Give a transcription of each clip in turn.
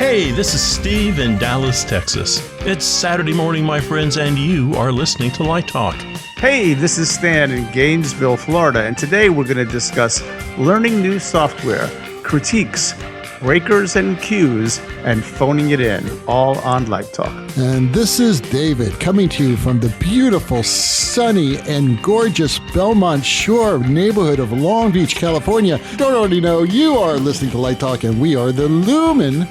Hey, this is Steve in Dallas, Texas. It's Saturday morning, my friends, and you are listening to Light Talk. Hey, this is Stan in Gainesville, Florida, and today we're going to discuss learning new software, critiques, breakers and cues, and phoning it in, all on Light Talk. And this is David coming to you from the beautiful, sunny, and gorgeous Belmont Shore neighborhood of Long Beach, California. If you don't already know, you are listening to Light Talk, and we are the Lumen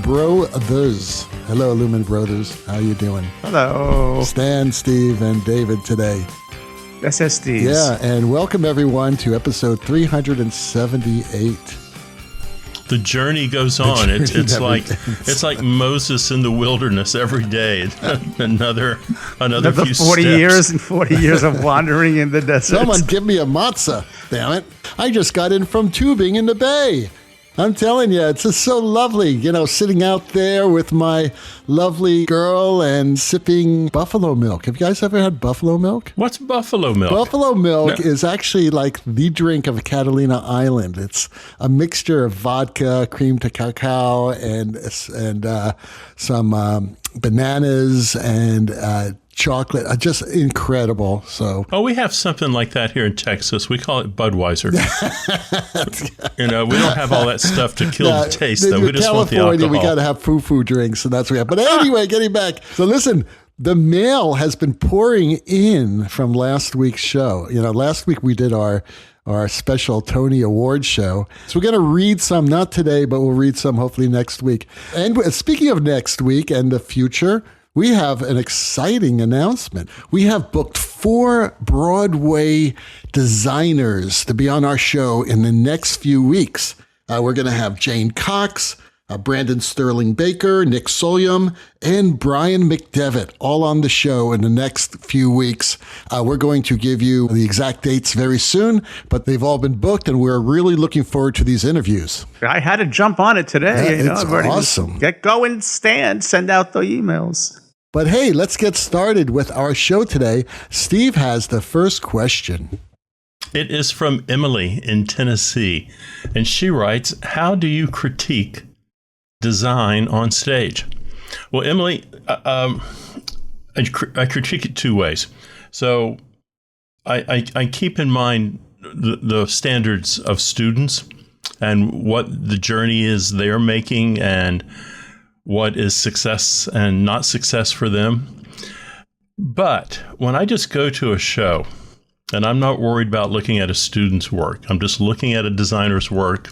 Brothers. Hello, Lumen Brothers. How you doing? Hello. Stan, Steve, and David today. SSDs. Yeah, and welcome everyone to episode 378. The journey goes on. It's like Moses in the wilderness every day. another Another few 40 steps. years and 40 years of wandering in the desert. Someone give me a matzah, damn it. I just got in from tubing in the bay. I'm telling you, it's just so lovely, sitting out there with my lovely girl and sipping buffalo milk. Have you guys ever had buffalo milk? What's buffalo milk? Buffalo milk is actually like the drink of Catalina Island. It's a mixture of vodka, cream to cacao, and some bananas and chocolate. Just incredible. So, we have something like that here in Texas. We call it Budweiser. We don't have all that stuff to kill the taste, though. We just want the alcohol. We got to have foo-foo drinks, and that's what we have. But anyway, getting back. So listen, the mail has been pouring in from last week's show. Last week we did our special Tony Award show. So we're going to read some, not today, but we'll read some hopefully next week. And speaking of next week and the future, we have an exciting announcement. We have booked 4 Broadway designers to be on our show in the next few weeks. We're going to have Jane Cox, Brandon Sterling Baker, Nick Solium, and Brian McDevitt all on the show in the next few weeks. We're going to give you the exact dates very soon, but they've all been booked, and we're really looking forward to these interviews. I had to jump on it today. It's awesome. Get going, Stan. Send out the emails. But hey, let's get started with our show today. Steve has the first question. It is from Emily in Tennessee, and she writes, how do you critique design on stage? Well, Emily, I critique it 2 ways. So I keep in mind the standards of students and what the journey is they're making and what is success and not success for them. But when I just go to a show and I'm not worried about looking at a student's work, I'm just looking at a designer's work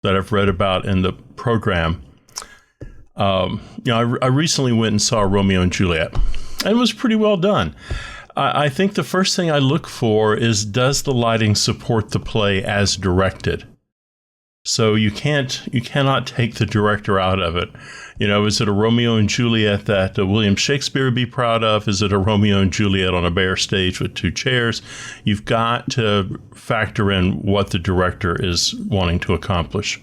that I've read about in the program. I recently went and saw Romeo and Juliet, and it was pretty well done. I think the first thing I look for is, does the lighting support the play as directed? So you cannot take the director out of it. Is it a Romeo and Juliet that William Shakespeare would be proud of? Is it a Romeo and Juliet on a bare stage with 2 chairs? You've got to factor in what the director is wanting to accomplish.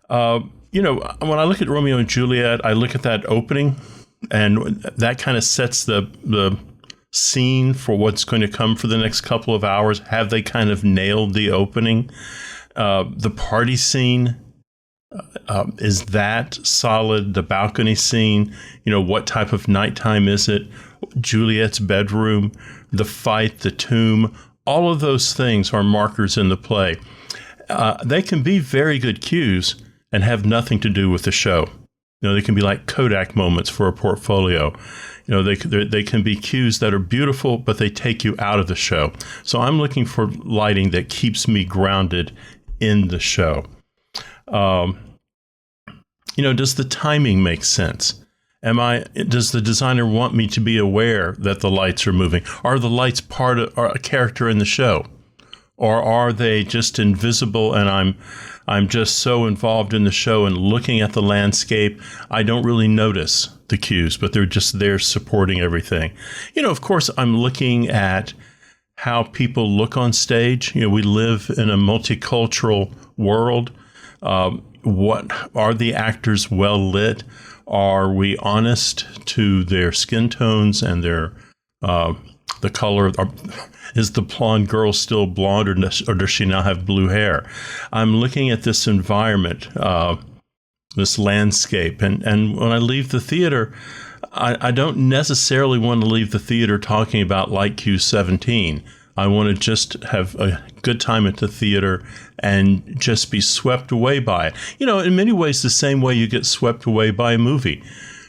When I look at Romeo and Juliet, I look at that opening, and that kind of sets the scene for what's going to come for the next couple of hours. Have they kind of nailed the opening? The party scene, is that solid? The balcony scene, what type of nighttime is it? Juliet's bedroom, the fight, the tomb, all of those things are markers in the play. They can be very good cues and have nothing to do with the show. They can be like Kodak moments for a portfolio. They can be cues that are beautiful, but they take you out of the show. So I'm looking for lighting that keeps me grounded in the show. Does the timing make sense? Does the designer want me to be aware that the lights are moving? Are the lights part of a character in the show? Or are they just invisible and I'm just so involved in the show and looking at the landscape, I don't really notice the cues, but they're just there supporting everything. Of course, I'm looking at how people look on stage. We live in a multicultural world. What are the actors well lit? Are we honest to their skin tones and their the color? Is the blonde girl still blonde, or does she now have blue hair? I'm looking at this environment this landscape. And when I leave the theater, I don't necessarily want to leave the theater talking about Light Q17. I want to just have a good time at the theater and just be swept away by it. In many ways, the same way you get swept away by a movie.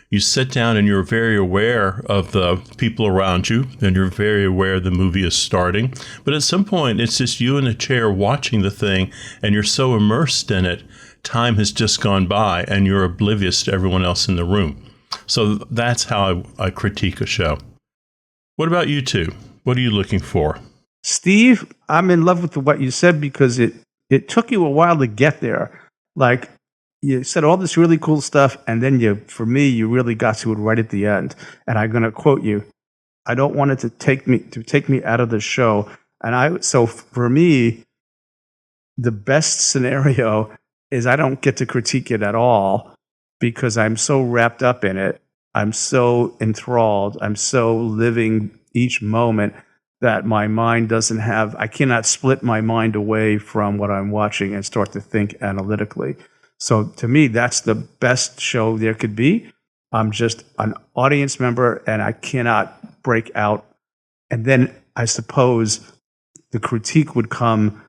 You sit down and you're very aware of the people around you, and you're very aware the movie is starting. But at some point, it's just you in a chair watching the thing, and you're so immersed in it, time has just gone by, and you're oblivious to everyone else in the room. So that's how I critique a show. What about you two? What are you looking for? Steve, I'm in love with what you said because it took you a while to get there. Like, you said all this really cool stuff, and then for me, you really got to it right at the end. And I'm going to quote you. I don't want it to take me out of the show. So for me, the best scenario is I don't get to critique it at all because I'm so wrapped up in it. I'm so enthralled. I'm so living each moment that my mind I cannot split my mind away from what I'm watching and start to think analytically. So to me, that's the best show there could be. I'm just an audience member and I cannot break out. And then I suppose the critique would come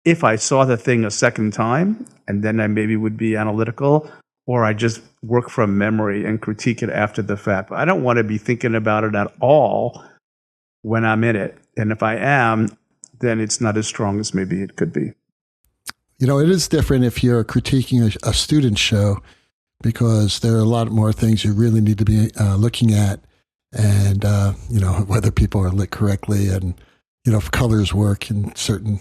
if I saw the thing a second time, and then I maybe would be analytical, or I just work from memory and critique it after the fact. But I don't want to be thinking about it at all when I'm in it. And if I am, then it's not as strong as maybe it could be. It is different if you're critiquing a student show because there are a lot more things you really need to be looking at and, whether people are lit correctly and, if colors work in certain,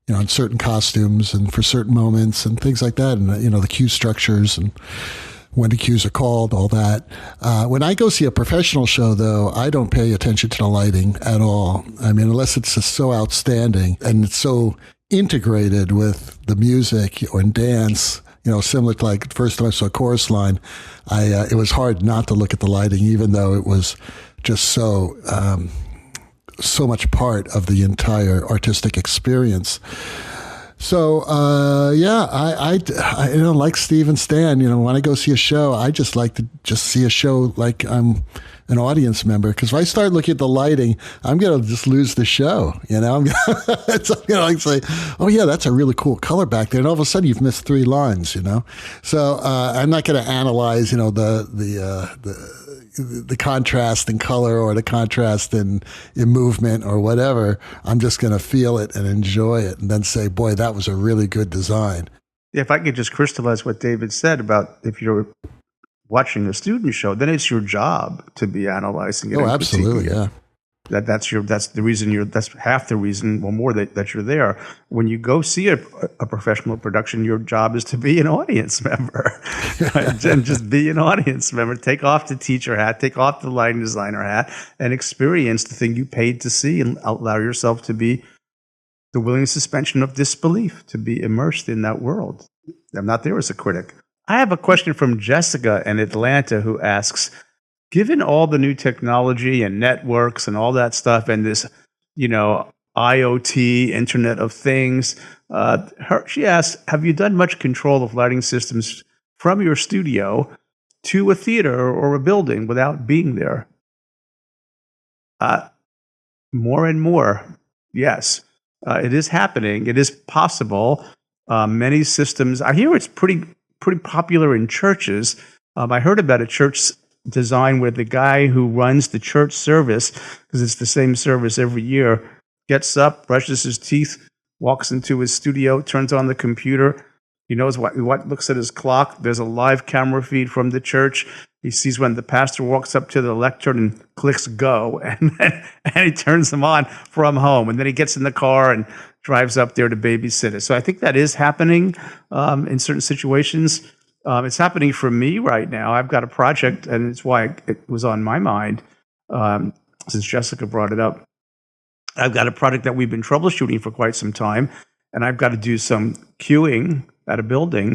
in certain costumes and for certain moments and things like that. And, the cue structures and when the cues are called, all that. When I go see a professional show, though, I don't pay attention to the lighting at all. I mean, unless it's just so outstanding and it's so integrated with the music or dance, similar to like the first time I saw Chorus Line, it was hard not to look at the lighting, even though it was just so much part of the entire artistic experience. So, I like Steve and Stan, when I go see a show, I just like to just see a show like I'm an audience member. Because if I start looking at the lighting, I'm going to just lose the show, I'm like say, oh yeah, that's a really cool color back there. And all of a sudden you've missed 3 lines, So, I'm not going to analyze, the contrast in color or the contrast in movement or whatever. I'm just going to feel it and enjoy it and then say, boy, that was a really good design. If I could just crystallize what David said about if you're watching a student show, then it's your job to be analyzing it. Oh, absolutely, yeah. That's the reason that's half the reason, well, more that you're there. When you go see a professional production, your job is to be an audience member, right? And just be an audience member. Take off the teacher hat, take off the lighting designer hat, and experience the thing you paid to see, and allow yourself to be the willing suspension of disbelief, to be immersed in that world. I'm not there as a critic. I have a question from Jessica in Atlanta who asks, given all the new technology and networks and all that stuff and this, IoT, Internet of Things, she asks, have you done much control of lighting systems from your studio to a theater or a building without being there? More and more, yes. It is happening. It is possible. Many systems, I hear it's pretty popular in churches. I heard about a church design where the guy who runs the church service, because it's the same service every year, gets up, brushes his teeth, walks into his studio, turns on the computer. He knows what looks at his clock. There's a live camera feed from the church. He sees when the pastor walks up to the lectern and clicks go, and he turns them on from home. And then he gets in the car and drives up there to babysit it. So I think that is happening in certain situations. It's happening for me right now. I've got a project, and it's why it was on my mind since Jessica brought it up. I've got a project that we've been troubleshooting for quite some time, and I've got to do some queuing at a building,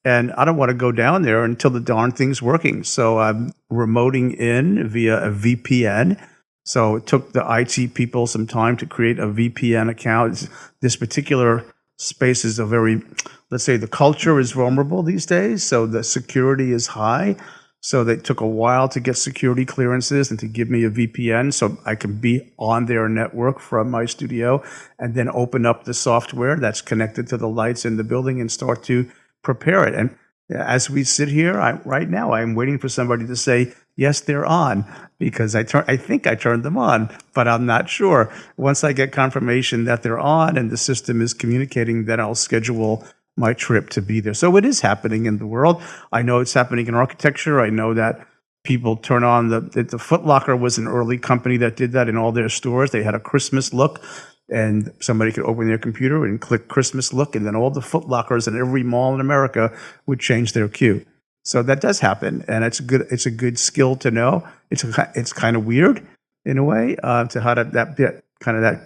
and I don't want to go down there until the darn thing's working. So I'm remoting in via a VPN. So it took the IT people some time to create a VPN account. This particular spaces are very, let's say the culture is vulnerable these days, so the security is high. So they took a while to get security clearances and to give me a VPN so I can be on their network from my studio and then open up the software that's connected to the lights in the building and start to prepare it. And as we sit here right now, I'm waiting for somebody to say, yes, they're on, because I think I turned them on, but I'm not sure. Once I get confirmation that they're on and the system is communicating, then I'll schedule my trip to be there. So it is happening in the world. I know it's happening in architecture. I know that people turn on the Foot Locker was an early company that did that in all their stores. They had a Christmas look, and somebody could open their computer and click Christmas look, and then all the Foot Lockers in every mall in America would change their queue. So that does happen, and it's a good skill to know. It's kind of weird in a way to how that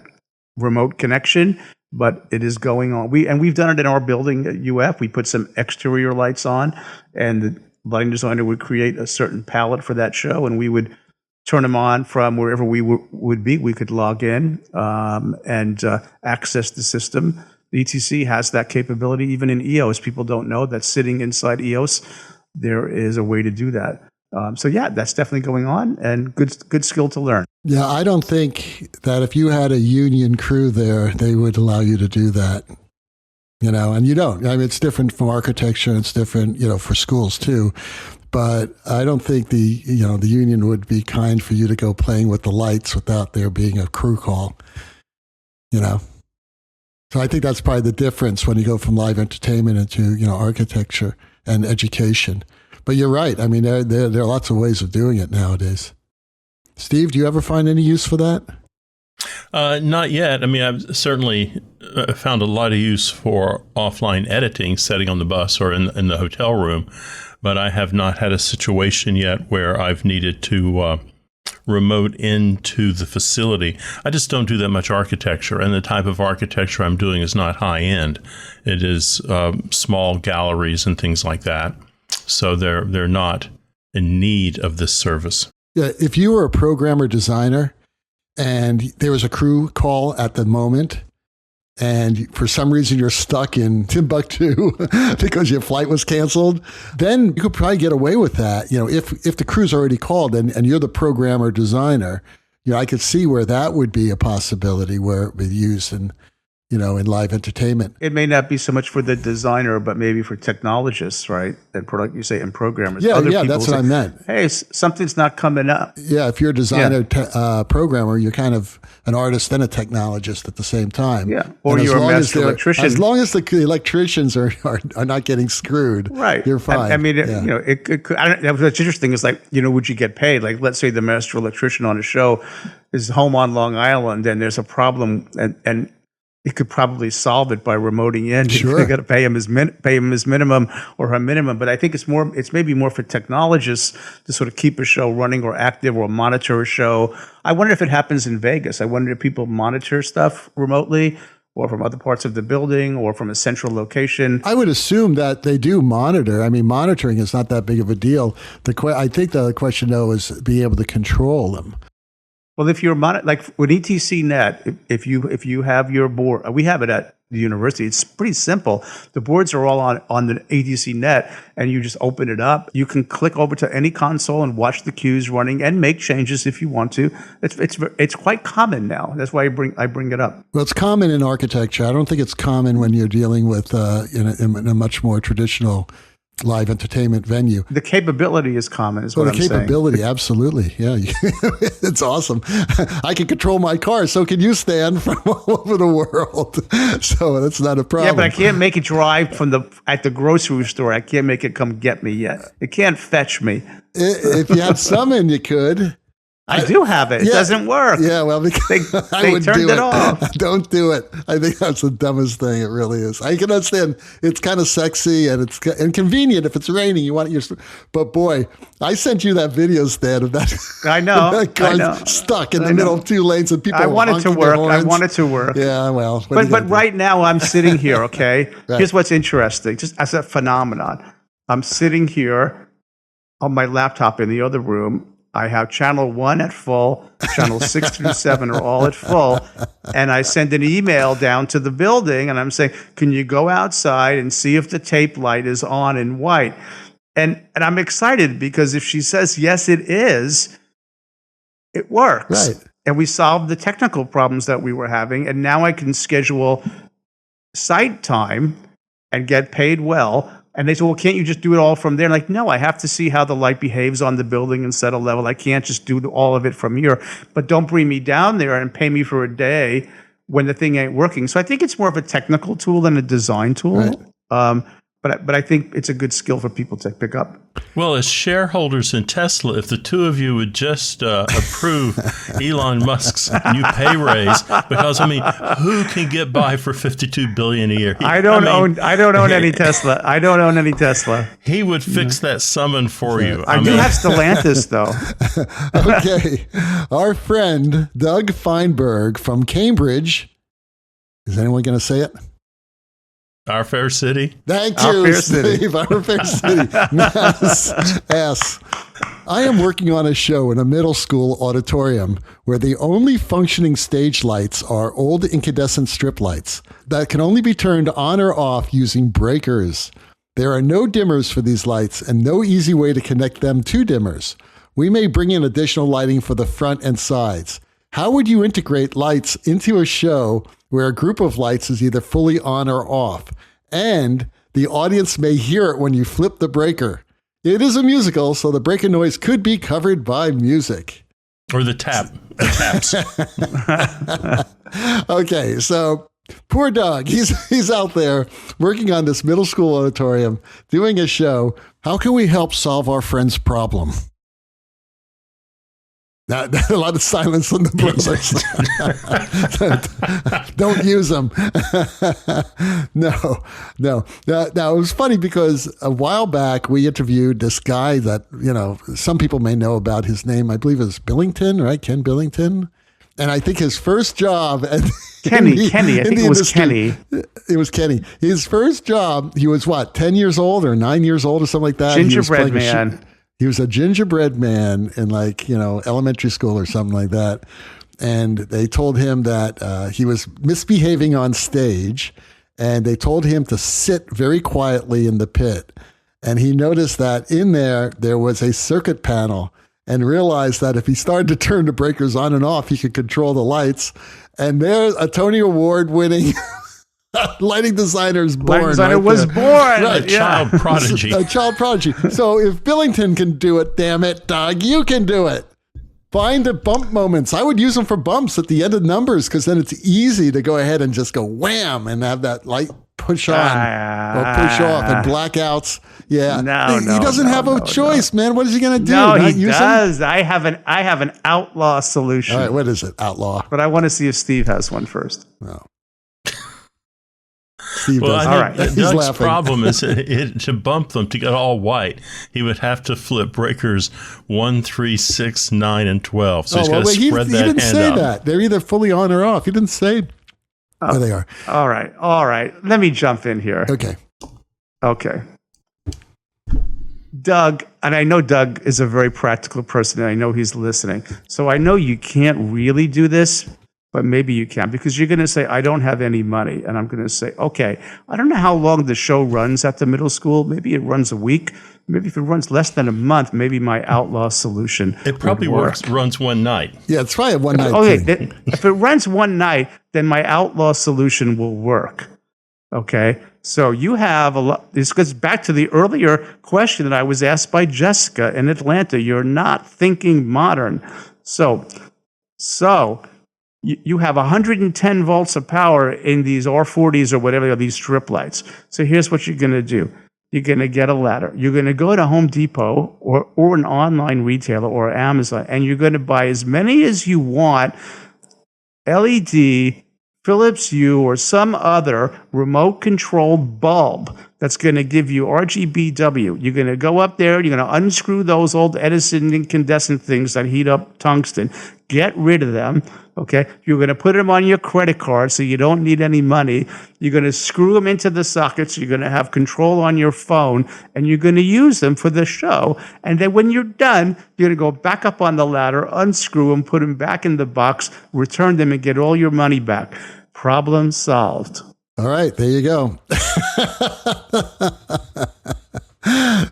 remote connection. But it is going on. We've done it in our building at UF. We put some exterior lights on, and the lighting designer would create a certain palette for that show, and we would turn them on from wherever we would be. We could log in and access the system. The ETC has that capability. Even in EOS, people don't know that sitting inside EOS, there is a way to do that. So yeah, that's definitely going on, and good skill to learn. Yeah, I don't think that if you had a union crew there, they would allow you to do that. And you don't. I mean, it's different from architecture. It's different, for schools too. But I don't think the union would be kind for you to go playing with the lights without there being a crew call. So I think that's probably the difference when you go from live entertainment into architecture and education. But you're right. I mean, there are lots of ways of doing it nowadays. Steve, do you ever find any use for that? Not yet. I mean, I've certainly found a lot of use for offline editing, setting on the bus or in the hotel room, but I have not had a situation yet where I've needed to remote into the facility. I just don't do that much architecture, and the type of architecture I'm doing is not high end. It is small galleries and things like that. So they're not in need of this service. Yeah, if you were a programmer designer and there was a crew call at the moment, and for some reason you're stuck in Timbuktu because your flight was canceled, then you could probably get away with that. If the crew's already called and you're the programmer designer, I could see where that would be a possibility where it would be used in live entertainment. It may not be so much for the designer, but maybe for technologists, right? And you say, and programmers. Yeah, that's what I meant. Hey, something's not coming up. Yeah, if you're a designer, programmer, you're kind of an artist and a technologist at the same time. Yeah, or you're a master electrician. As long as the electricians are not getting screwed, right? You're fine. I mean, it could. What's interesting is would you get paid? Like, let's say the master electrician on a show is home on Long Island, and there's a problem, and it could probably solve it by remoting in. Sure. You got to pay him his minimum or her minimum. But I think it's maybe more for technologists to sort of keep a show running or active or monitor a show. I wonder if it happens in Vegas. I wonder if people monitor stuff remotely or from other parts of the building or from a central location. I would assume that they do monitor. I mean, monitoring is not that big of a deal. I think the question, though, is being able to control them. Well, if you're like with ETCnet, if you have your board, we have it at the university. It's pretty simple. The boards are all on the ETCnet, and you just open it up. You can click over to any console and watch the queues running and make changes if you want to. It's quite common now. That's why I bring it up. Well, it's common in architecture. I don't think it's common when you're dealing with in a much more traditional live entertainment venue. The capability is common, is what I'm saying. The capability, absolutely. Yeah, it's awesome. I can control my car, so can you, Stan, from all over the world. So that's not a problem. Yeah, but I can't make it drive at the grocery store. I can't make it come get me yet. It can't fetch me. If you had summon, you could. I do have it. It doesn't work. Yeah, well, because they turned it off. Don't do it. I think that's the dumbest thing. It really is. I can understand it's kind of sexy and it's inconvenient if it's raining. You want your, but boy, I sent you that video, Stan, of that. I know. That car's stuck in the middle of two lanes and people. I want it to work. Yeah, well, but right now I'm sitting here. Okay, right. Here's what's interesting. Just as a phenomenon, I'm sitting here on my laptop in the other room. I have channel 1 at full, channel 6 through 7 are all at full. And I send an email down to the building and I'm saying, can you go outside and see if the tape light is on in white? And I'm excited because if she says, yes, it is, it works. Right. And we solved the technical problems that we were having. And now I can schedule site time and get paid well. And they said, well, can't you just do it all from there? And like, no, I have to see how the light behaves on the building and set a level. I can't just do all of it from here. But don't bring me down there and pay me for a day when the thing ain't working. So I think it's more of a technical tool than a design tool. Right. But I think it's a good skill for people to pick up. Well, as shareholders in Tesla, if the two of you would just approve Elon Musk's new pay raise, because I mean, who can get by for $52 billion a year? I don't own any Tesla. I don't own any Tesla. He would fix that summon for you. I do have Stellantis, though. Okay, our friend Doug Feinberg from Cambridge. Is anyone going to say it? Our Fair City. Thank you, Steve. Our Fair City. Yes. I am working on a show in a middle school auditorium where the only functioning stage lights are old incandescent strip lights that can only be turned on or off using breakers. There are no dimmers for these lights and no easy way to connect them to dimmers. We may bring in additional lighting for the front and sides. How would you integrate lights into a show where a group of lights is either fully on or off, and the audience may hear it when you flip the breaker? It is a musical, so the breaker noise could be covered by music. Or the taps. Okay, so poor Doug, he's out there working on this middle school auditorium, doing a show. How can we help solve our friend's problem? A lot of silence from the brothers. Don't use them. No. Now, it was funny because a while back we interviewed this guy that, some people may know about his name. I believe is Billington, right? Ken Billington. And I think his first job Kenny. I think it was Kenny. It was Kenny. His first job, he was 10 years old or 9 years old or something like that. Gingerbread man. He was a gingerbread man in elementary school or something like that. And they told him that he was misbehaving on stage, and they told him to sit very quietly in the pit. And he noticed that in there was a circuit panel, and realized that if he started to turn the breakers on and off, he could control the lights. And there's a Tony Award winning lighting designer is born. Lighting designer was born. Right, child prodigy. A child prodigy. So if Billington can do it, damn it, Doug, you can do it. Find the bump moments. I would use them for bumps at the end of numbers because then it's easy to go ahead and just go wham and have that light push on or push off and blackouts. Yeah. He doesn't have a choice, man. What is he going to do? No, he does. I have an outlaw solution. All right, what is it? Outlaw. But I want to see if Steve has one first. No. Steve well, does. I All think right. Doug's problem is to bump them to get all white. He would have to flip breakers 1, 3, 6, 9, and 12. So he's got to spread that hand out. He didn't say that. They're either fully on or off. He didn't say where they are. All right. Let me jump in here. Okay. Doug, and I know Doug is a very practical person, and I know he's listening. So I know you can't really do this, but maybe you can, because you're going to say, I don't have any money. And I'm going to say, okay, I don't know how long the show runs at the middle school. Maybe it runs a week. Maybe if it runs less than a month, maybe my outlaw solution It probably runs one night. Yeah, it's probably a one night thing. If it runs one night, then my outlaw solution will work. Okay? So you have a lot. This goes back to the earlier question that I was asked by Jessica in Atlanta. You're not thinking modern. So you have 110 volts of power in these R40s or whatever, these strip lights. So here's what you're going to do. You're going to get a ladder. You're going to go to Home Depot or an online retailer or Amazon, and you're going to buy as many as you want LED, Philips Hue, or some other remote controlled bulb that's going to give you RGBW. You're going to go up there, you're going to unscrew those old Edison incandescent things that heat up tungsten, get rid of them, okay? You're going to put them on your credit card so you don't need any money. You're going to screw them into the sockets. You're going to have control on your phone, and you're going to use them for the show. And then when you're done, you're going to go back up on the ladder, unscrew them, put them back in the box, return them, and get all your money back. Problem solved. All right, there you go.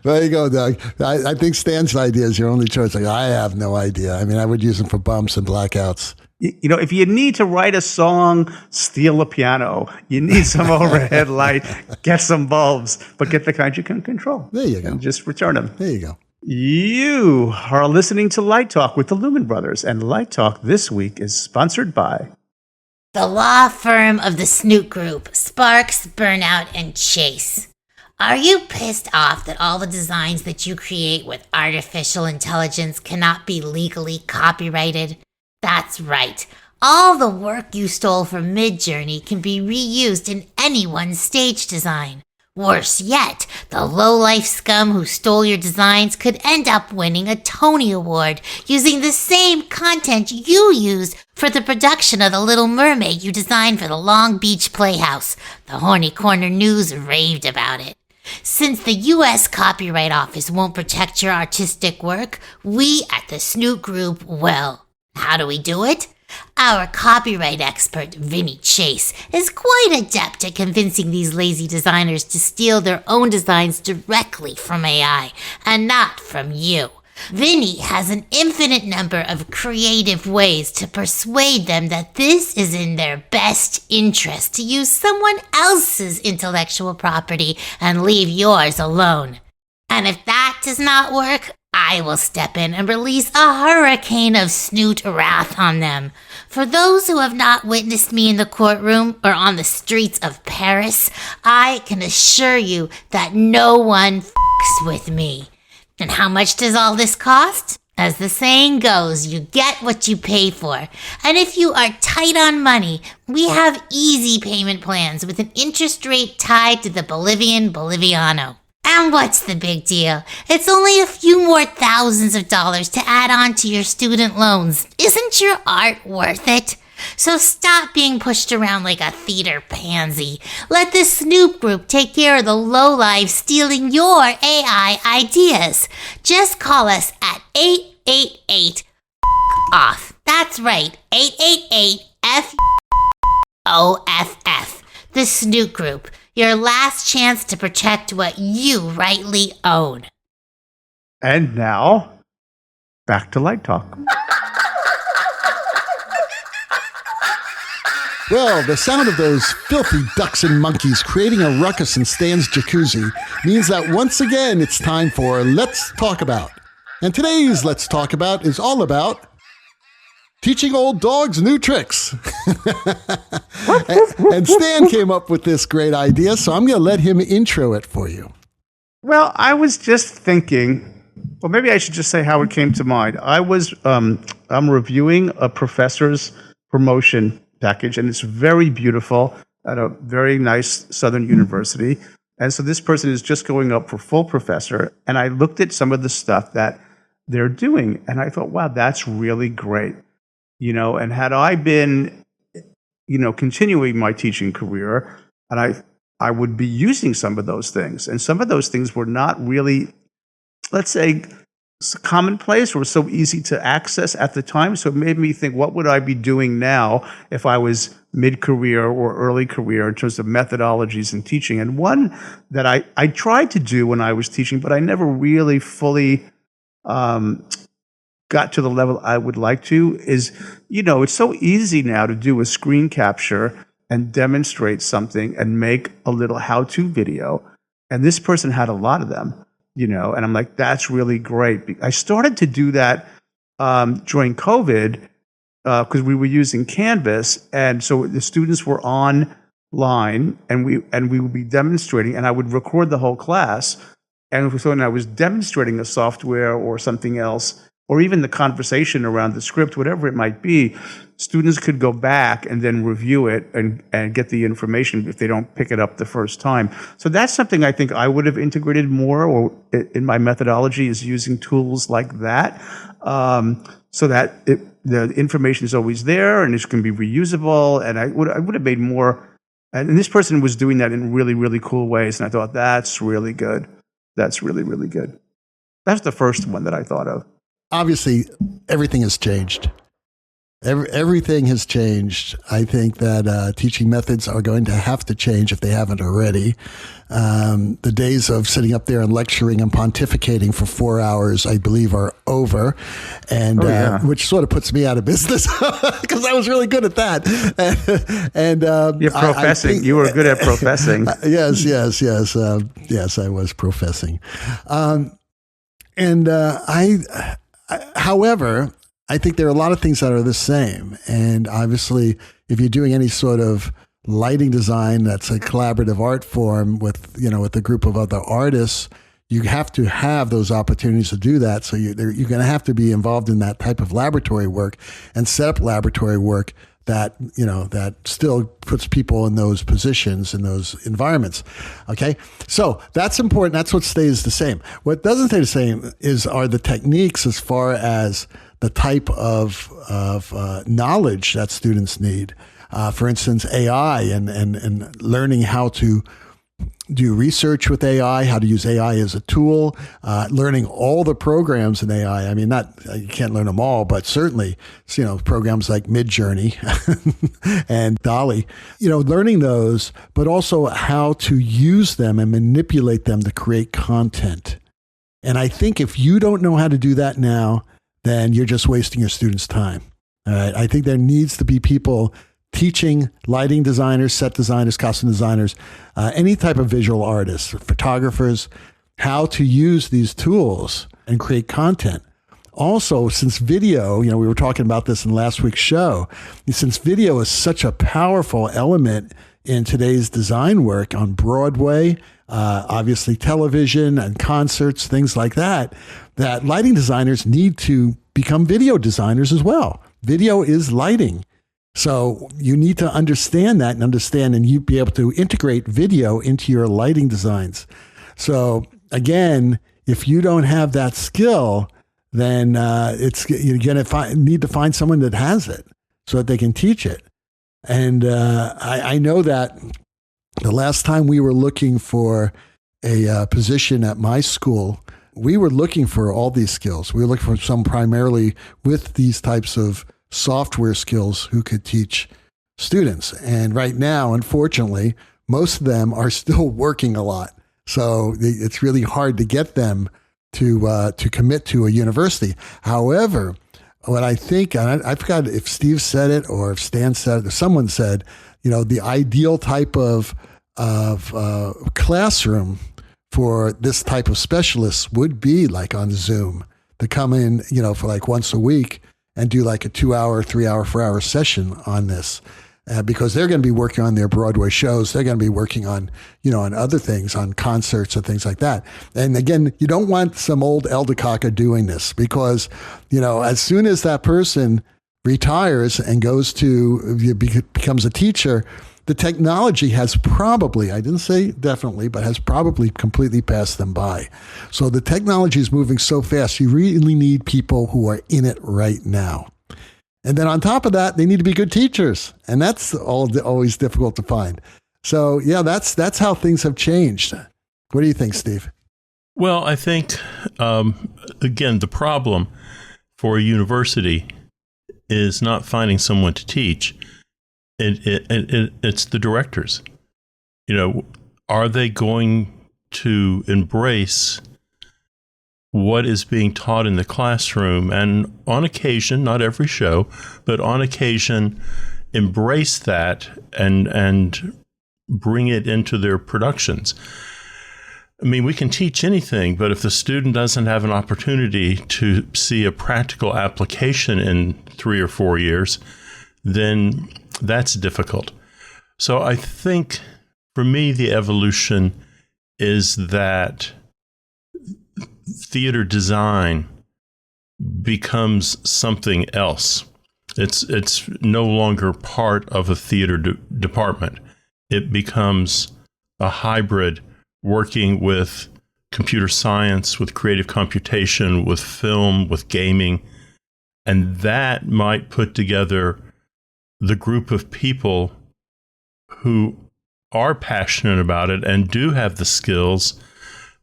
There you go, Doug. I think Stan's idea is your only choice. Like, I have no idea. I mean, I would use them for bumps and blackouts. You know, if you need to write a song, steal a piano. You need some overhead light, get some bulbs, but get the kind you can control. There you go. And just return them. There you go. You are listening to Light Talk with the Lumen Brothers, and Light Talk this week is sponsored by the law firm of the Snoot Group, Sparks, Burnout, and Chase. Are you pissed off that all the designs that you create with artificial intelligence cannot be legally copyrighted? That's right. All the work you stole from Midjourney can be reused in anyone's stage design. Worse yet, the low-life scum who stole your designs could end up winning a Tony Award using the same content you used for the production of The Little Mermaid you designed for the Long Beach Playhouse. The Horny Corner News raved about it. Since the U.S. Copyright Office won't protect your artistic work, we at the Snoot Group will. How do we do it? Our copyright expert, Vinny Chase, is quite adept at convincing these lazy designers to steal their own designs directly from AI and not from you. Vinny has an infinite number of creative ways to persuade them that this is in their best interest to use someone else's intellectual property and leave yours alone. And if that does not work, I will step in and release a hurricane of snoot wrath on them. For those who have not witnessed me in the courtroom or on the streets of Paris, I can assure you that no one f***s with me. And how much does all this cost? As the saying goes, you get what you pay for. And if you are tight on money, we have easy payment plans with an interest rate tied to the Bolivian Boliviano. And what's the big deal? It's only a few more thousands of dollars to add on to your student loans. Isn't your art worth it? So stop being pushed around like a theater pansy. Let the Snoop Group take care of the lowlife stealing your AI ideas. Just call us at 888-OFF. That's right, 888-FOFF. The Snoop Group. Your last chance to protect what you rightly own. And now, back to Light Talk. Well, the sound of those filthy ducks and monkeys creating a ruckus in Stan's jacuzzi means that once again it's time for Let's Talk About. And today's Let's Talk About is all about teaching old dogs new tricks. And Stan came up with this great idea, so I'm going to let him intro it for you. Well, I was just thinking, well, maybe I should just say how it came to mind. I'm reviewing a professor's promotion package, and it's very beautiful at a very nice Southern university. And so this person is just going up for full professor, and I looked at some of the stuff that they're doing, and I thought, wow, that's really great. You know, and had I been, you know, continuing my teaching career, and I would be using some of those things. And some of those things were not really, let's say, commonplace or so easy to access at the time. So it made me think, what would I be doing now if I was mid-career or early career in terms of methodologies in teaching? And one that I tried to do when I was teaching, but I never really fully got to the level I would like to is, you know, it's so easy now to do a screen capture and demonstrate something and make a little how-to video. And this person had a lot of them, you know, and I'm like, that's really great. I started to do that during COVID because we were using Canvas. And so the students were online and we would be demonstrating, and I would record the whole class. And so when I was demonstrating a software or something else, or even the conversation around the script, whatever it might be, students could go back and then review it and get the information if they don't pick it up the first time. So that's something I think I would have integrated more, or in my methodology, is using tools like that, so that the information is always there and it can be reusable. And I would have made more. And this person was doing that in really, really cool ways. And I thought, that's really good. That's really, really good. That's the first one that I thought of. Obviously, everything has changed. Everything has changed. I think that teaching methods are going to have to change if they haven't already. The days of sitting up there and lecturing and pontificating for 4 hours, I believe, are over, and which sort of puts me out of business because I was really good at that. And you're professing. You were good at professing. Yes. Yes, I was professing. However, I think there are a lot of things that are the same. And obviously, if you're doing any sort of lighting design that's a collaborative art form with a group of other artists, you have to have those opportunities to do that. So you're going to have to be involved in that type of laboratory work and set up laboratory work that still puts people in those positions, in those environments. Okay. So that's important. That's what stays the same. What doesn't stay the same are the techniques as far as the type of knowledge that students need. For instance, AI and learning how to do research with AI, how to use AI as a tool, learning all the programs in AI. I mean, you can't learn them all, but certainly, programs like Midjourney and DALL-E, learning those, but also how to use them and manipulate them to create content. And I think if you don't know how to do that now, then you're just wasting your students' time. All right. I think there needs to be people teaching lighting designers, set designers, costume designers, any type of visual artists, photographers, how to use these tools and create content. Also, since video, we were talking about this in last week's show, since video is such a powerful element in today's design work on Broadway, obviously television and concerts, things like that lighting designers need to become video designers as well. Video is lighting. So you need to understand that and you be able to integrate video into your lighting designs. So again, if you don't have that skill, then you're going to need to find someone that has it so that they can teach it. And I know that the last time we were looking for a position at my school, we were looking for all these skills. We were looking for some primarily with these types of software skills who could teach students. And right now, unfortunately, most of them are still working a lot. So it's really hard to get them to commit to a university. However, what I think, and I forgot if Steve said it or if Stan said it, or someone said, the ideal type of classroom for this type of specialists would be like on Zoom, to come in, for like once a week and do like a 2 hour, 3 hour, 4 hour session on this. Because they're going to be working on their Broadway shows. They're going to be working on, on other things, on concerts and things like that. And again, you don't want some old eldercocker doing this because, as soon as that person retires and becomes a teacher, the technology has probably, I didn't say definitely, but has probably completely passed them by. So the technology is moving so fast, you really need people who are in it right now. And then on top of that, they need to be good teachers. And that's always difficult to find. So yeah, that's how things have changed. What do you think, Steve? Well, I think, again, the problem for a university is not finding someone to teach. It's the directors. Are they going to embrace what is being taught in the classroom, and on occasion, not every show, but on occasion, embrace that and bring it into their productions? I mean, we can teach anything, but if the student doesn't have an opportunity to see a practical application in 3 or 4 years, then that's difficult. So I think for me, the evolution is that theater design becomes something else. It's no longer part of a theater department. It becomes a hybrid, working with computer science, with creative computation, with film, with gaming. And that might put together the group of people who are passionate about it and do have the skills.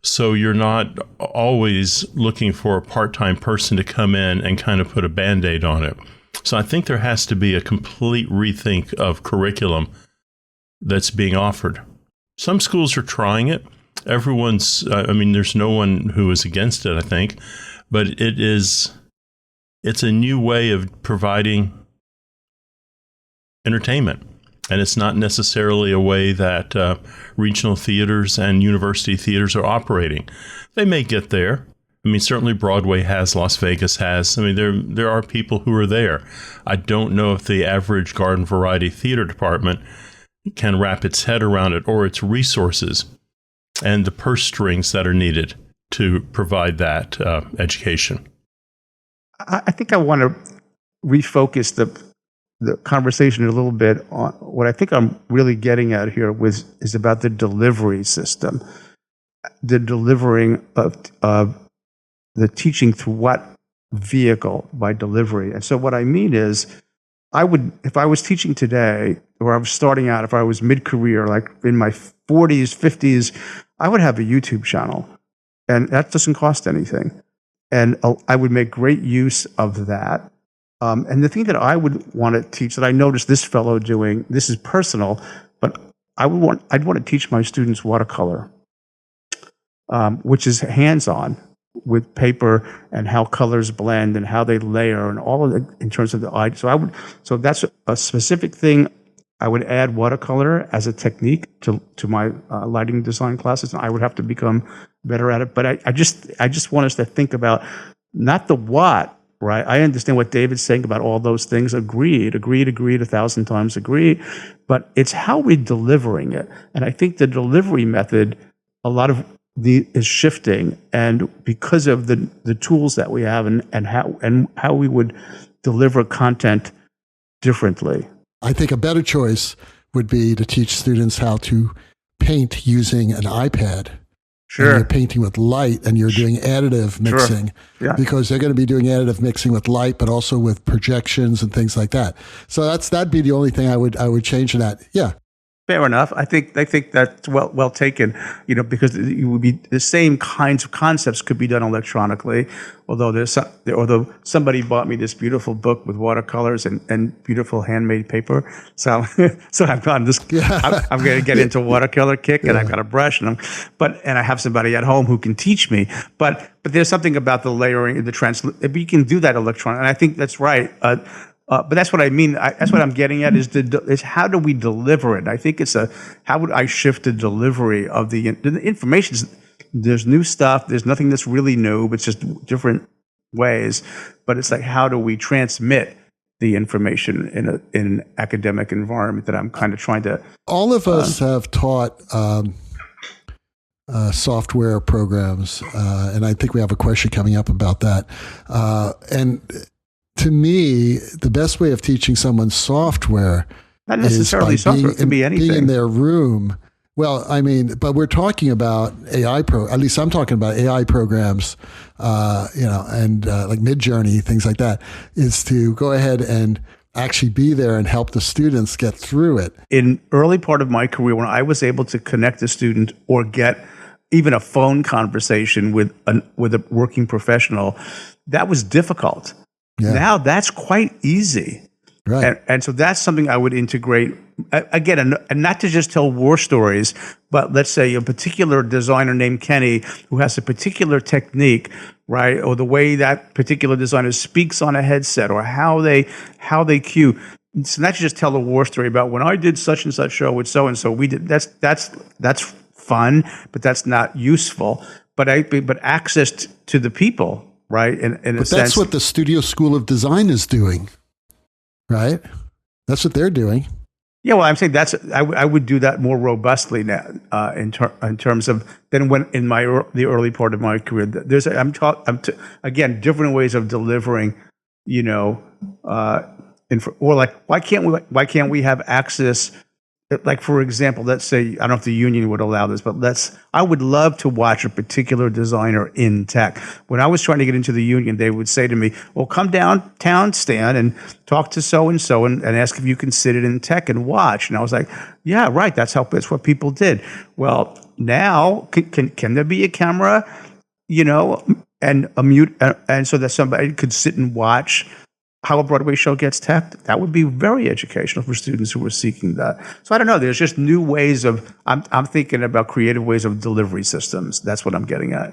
So you're not always looking for a part-time person to come in and kind of put a Band-Aid on it. So I think there has to be a complete rethink of curriculum that's being offered. Some schools are trying it. There's no one who is against it, I think, but it's a new way of providing entertainment. And it's not necessarily a way that regional theaters and university theaters are operating. They may get there. Certainly Broadway has, Las Vegas has. There are people who are there. I don't know if the average garden variety theater department can wrap its head around it, or its resources and the purse strings that are needed to provide that education. I think I want to refocus the conversation a little bit on what I think I'm really getting at here is about the delivery system, the delivering of the teaching through what vehicle by delivery. And so what I mean is, if I was teaching today, or I was starting out, if I was mid-career, like in my 40s, 50s, I would have a YouTube channel, and that doesn't cost anything. And I would make great use of that. And the thing that I would want to teach, that I noticed this fellow doing, this is personal, but I'd want to teach my students watercolor, which is hands-on with paper and how colors blend and how they layer and all of it in terms of the eye. So that's a specific thing. I would add watercolor as a technique to my lighting design classes, and I would have to become better at it. But I just want us to think about not the what, right? I understand what David's saying about all those things. Agreed, 1,000 times agreed. But it's how we're delivering it. And I think the delivery method, a lot of is shifting, and because of the tools that we have and how we would deliver content differently. I think a better choice would be to teach students how to paint using an iPad. Sure. And you're painting with light, and you're doing additive mixing. Sure. Yeah. Because they're going to be doing additive mixing with light, but also with projections and things like that. So that'd be the only thing I would change in that. Yeah. Fair enough. I think that's well taken. Because it would be the same kinds of concepts could be done electronically. Although somebody bought me this beautiful book with watercolors and beautiful handmade paper, so I've gone this. Yeah. I'm going to get into watercolor kick, and I've got a brush, and I have somebody at home who can teach me. But there's something about the layering, you can do that electronically, and I think that's right. But that's what I mean. That's what I'm getting at is how do we deliver it? I think how would I shift the delivery of the information? There's new stuff. There's nothing that's really new, but it's just different ways. But it's like, how do we transmit the information in an academic environment that I'm kind of trying to. All of us have taught software programs, and I think we have a question coming up about that. And to me, the best way of teaching someone software not necessarily is software, it can be anything. Being in their room. Well, I mean, but we're talking about at least I'm talking about AI programs, and like Midjourney, things like that, is to go ahead and actually be there and help the students get through it. In early part of my career, when I was able to connect a student or get even a phone conversation with a working professional, that was difficult. Yeah. Now that's quite easy. Right. And so that's something I would integrate, again, and not to just tell war stories, but let's say a particular designer named Kenny who has a particular technique, right? Or the way that particular designer speaks on a headset, or how they cue. So not to just tell a war story about when I did such and such show with so-and-so, we did, that's fun, but that's not useful. But access to the people, right? In a sense. That's what the Studio School of Design is doing. Right, that's what they're doing. Yeah, well, I'm saying I would do that more robustly now in terms of than when in the early part of my career. Again, different ways of delivering, or like, why can't we have access? Like, for example, let's say, I don't know if the union would allow this, but I would love to watch a particular designer in tech. When I was trying to get into the union, they would say to me, well, come downtown, Stan, and talk to so-and-so and ask if you can sit in tech and watch. And I was like, yeah, right, that's what people did. Well, now, can there be a camera, and a mute, and so that somebody could sit and watch how a Broadway show gets tech? That would be very educational for students who are seeking that. So I don't know. There's just new ways I'm thinking about creative ways of delivery systems. That's what I'm getting at.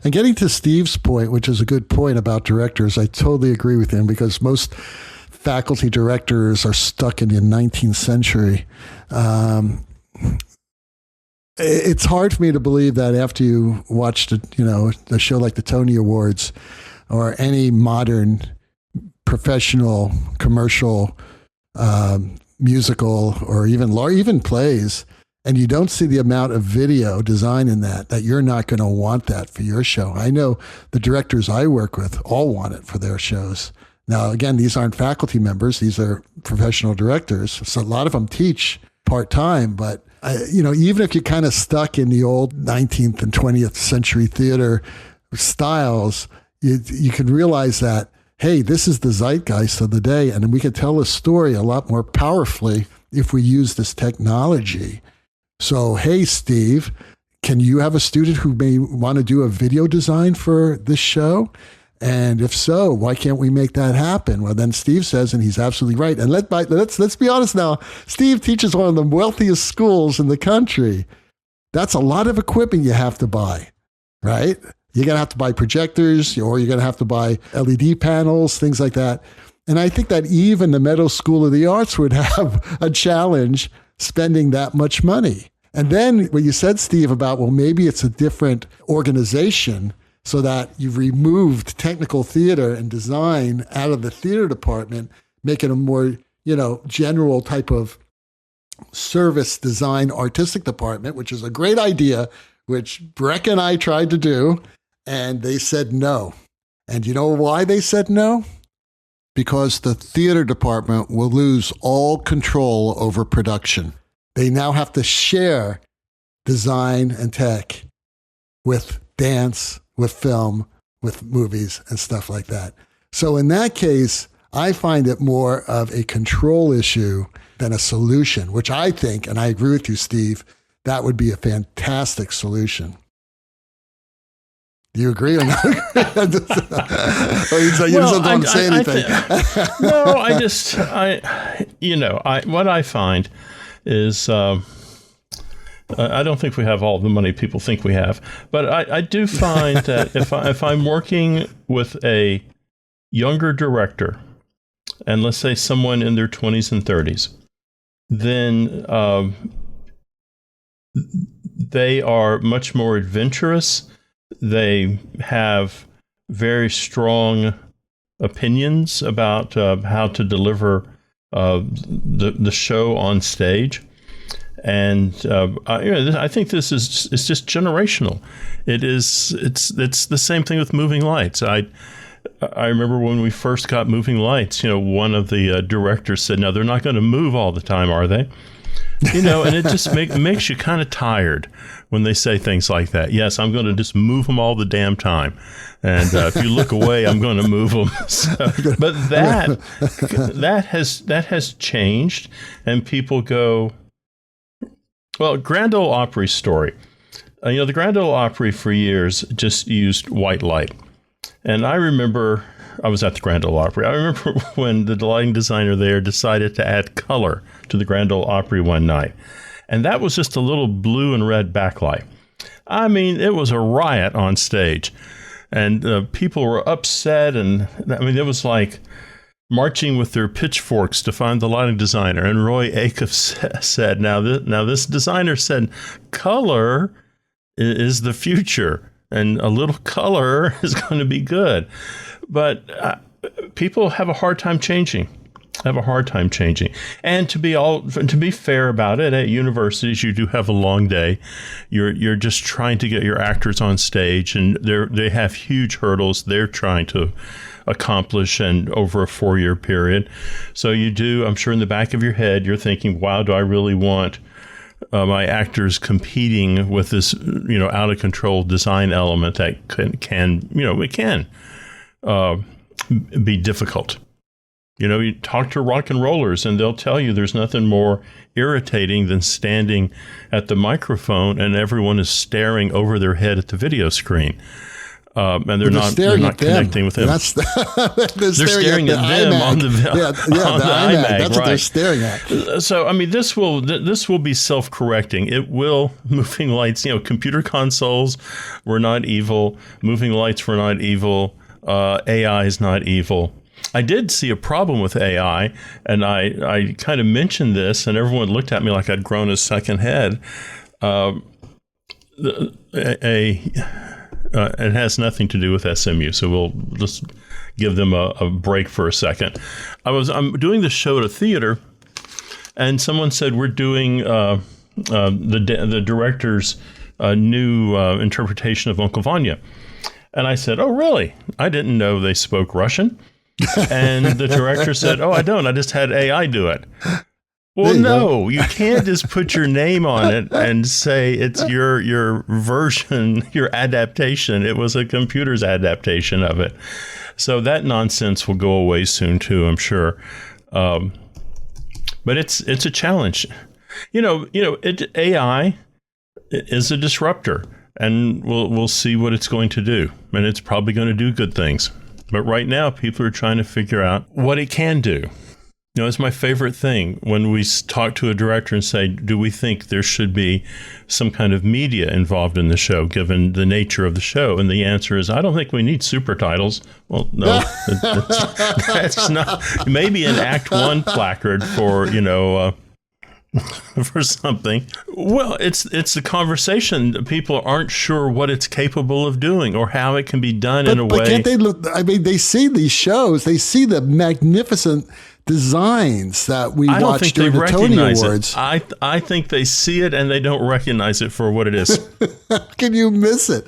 And getting to Steve's point, which is a good point about directors, I totally agree with him, because most faculty directors are stuck in the 19th century. It's hard for me to believe that after you watched a show like the Tony Awards or any modern professional commercial musical or even plays, and you don't see the amount of video design in that you're not going to want that for your show. I know the directors I work with all want it for their shows. Now, again, these aren't faculty members. These are professional directors. So a lot of them teach part-time, but even if you're kind of stuck in the old 19th and 20th century theater styles, you can realize that, hey, this is the zeitgeist of the day, and we can tell a story a lot more powerfully if we use this technology. So, hey, Steve, can you have a student who may want to do a video design for this show? And if so, why can't we make that happen? Well, then Steve says, and he's absolutely right. And let's be honest now, Steve teaches one of the wealthiest schools in the country. That's a lot of equipment you have to buy, right? You're going to have to buy projectors, or you're going to have to buy LED panels, things like that. And I think that even the Meadow School of the Arts would have a challenge spending that much money. And then what you said, Steve, about, well, maybe it's a different organization so that you've removed technical theater and design out of the theater department, making a more, general type of service design artistic department, which is a great idea, which Breck and I tried to do. And they said no. And you know why they said no? Because the theater department will lose all control over production. They now have to share design and tech with dance, with film, with movies and stuff like that. So in that case, I find it more of a control issue than a solution, which I think, and I agree with you, Steve, that would be a fantastic solution. Do you agree or not? You just don't want to say anything. What I find is, I don't think we have all the money people think we have, but I do find that if I'm working with a younger director, and let's say someone in their 20s and 30s, then they are much more adventurous. They have very strong opinions about how to deliver the show on stage, and I think this is just generational. It's the same thing with moving lights. I remember when we first got moving lights. One of the directors said, "No, they're not going to move all the time, are they?" And it just makes you kind of tired when they say things like that. Yes, I'm going to just move them all the damn time. And if you look away, I'm going to move them. But that has changed. And people go, well, Grand Ole Opry story. The Grand Ole Opry for years just used white light. And I remember, I was at the Grand Ole Opry. I remember when the lighting designer there decided to add color to the Grand Ole Opry one night. And that was just a little blue and red backlight. I mean, it was a riot on stage. And people were upset. And it was like marching with their pitchforks to find the lighting designer. And Roy Acuff said, now this designer said, color is the future. And a little color is going to be good. But people have a hard time changing. have a hard time changing. And to be fair about it, at universities, you do have a long day. You're just trying to get your actors on stage, and they have huge hurdles they're trying to accomplish and over a 4-year period. So you do, I'm sure in the back of your head, you're thinking, wow, do I really want my actors competing with this, out of control design element that can be difficult. You talk to rock and rollers and they'll tell you there's nothing more irritating than standing at the microphone and everyone is staring over their head at the video screen. And they're not connecting with them. They're staring at them on the iMac. That's right. what they're staring at. So, this will be self-correcting. It will. Moving lights, computer consoles were not evil. Moving lights were not evil. AI is not evil. I did see a problem with AI, and I kind of mentioned this, and everyone looked at me like I'd grown a second head. It has nothing to do with SMU, so we'll just give them a break for a second. I'm doing this show at a theater, and someone said we're doing the director's new interpretation of Uncle Vanya. And I said, oh, really? I didn't know they spoke Russian. And the director said, oh, I don't. I just had AI do it. Well, no, you can't just put your name on it and say it's your version, your adaptation. It was a computer's adaptation of it. So that nonsense will go away soon, too, I'm sure. But it's a challenge. AI is a disruptor, and we'll see what it's going to do. And it's probably going to do good things. But right now, people are trying to figure out what it can do. It's my favorite thing when we talk to a director and say, do we think there should be some kind of media involved in the show, given the nature of the show? And the answer is, I don't think we need super titles. Well, no, that's not. Maybe an Act 1 placard for, for something. Well, it's the conversation. People aren't sure what it's capable of doing or how it can be done in a way. But can't they look? They see these shows. They see the magnificent designs that we watched during the Tony Awards. I think they see it and they don't recognize it for what it is. How can you miss it?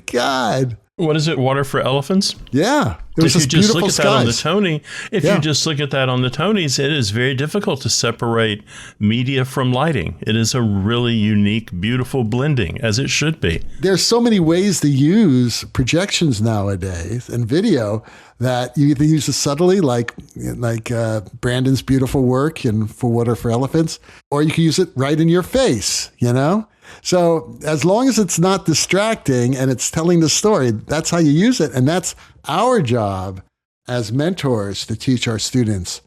God. What is it? Water for Elephants? Yeah. If you just look at that on the Tony, you just look at that on the Tonys, it is very difficult to separate media from lighting. It is a really unique, beautiful blending, as it should be. There's so many ways to use projections nowadays and video that you either use it subtly, like Brandon's beautiful work in For Water for Elephants, or you can use it right in your face, So as long as it's not distracting and it's telling the story, that's how you use it. And that's our job as mentors to teach our students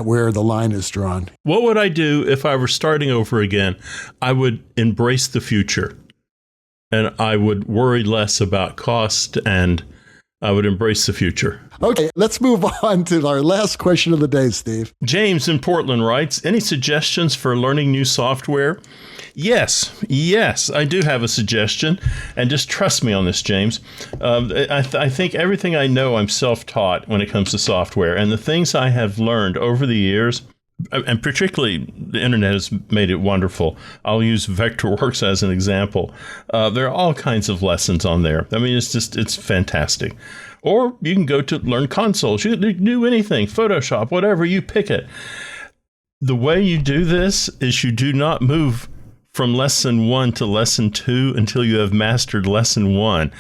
where the line is drawn. What would I do if I were starting over again? I would embrace the future, and I would worry less about cost, and I would embrace the future. Okay, let's move on to our last question of the day, Steve. James in Portland writes, any suggestions for learning new software? Yes, I do have a suggestion, and just trust me on this, James. I think everything I know, I'm self-taught when it comes to software, and the things I have learned over the years, and particularly the internet has made it wonderful. I'll use Vectorworks as an example. There are all kinds of lessons on there. It's fantastic. Or you can go to Learn Consoles. You can do anything, Photoshop, whatever, you pick it. The way you do this is you do not move from lesson 1 to lesson 2 until you have mastered lesson 1.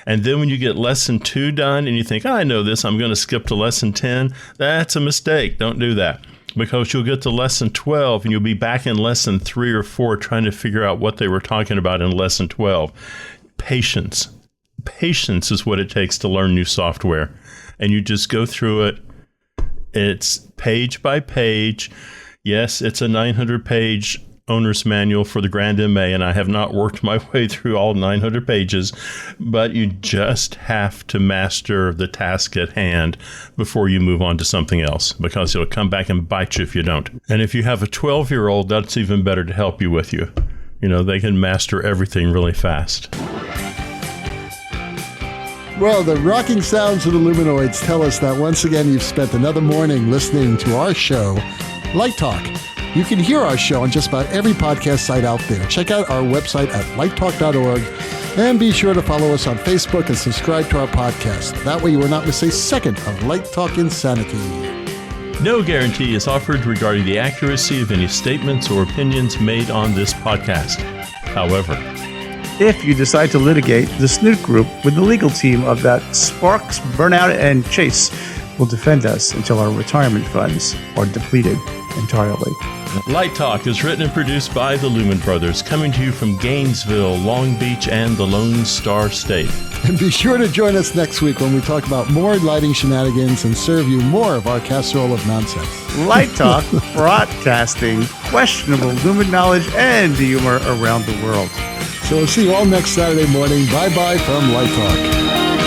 And then when you get lesson 2 done and you think, I know this, I'm going to skip to lesson 10, that's a mistake. Don't do that. Because you'll get to lesson 12 and you'll be back in lesson 3 or 4 trying to figure out what they were talking about in lesson 12. Patience. Patience is what it takes to learn new software. And you just go through it. It's page by page. Yes, it's a 900-page owner's manual for the Grand MA, and I have not worked my way through all 900 pages, but you just have to master the task at hand before you move on to something else, because it'll come back and bite you if you don't. And if you have a 12-year-old, that's even better to help you with you. They can master everything really fast. Well, the rocking sounds of the Luminoids tell us that once again you've spent another morning listening to our show, Light Talk. You can hear our show on just about every podcast site out there. Check out our website at lighttalk.org and be sure to follow us on Facebook and subscribe to our podcast. That way you will not miss a second of Light Talk Insanity. No guarantee is offered regarding the accuracy of any statements or opinions made on this podcast. However, if you decide to litigate, the Snoot Group with the legal team of that Sparks, Burnout, and Chase will defend us until our retirement funds are depleted entirely. Light Talk is written and produced by the Lumen Brothers, coming to you from Gainesville, Long Beach, and the Lone Star State. And be sure to join us next week when we talk about more lighting shenanigans and serve you more of our casserole of nonsense. Light Talk, broadcasting questionable Lumen knowledge and humor around the world. So we'll see you all next Saturday morning. Bye-bye from Light Talk.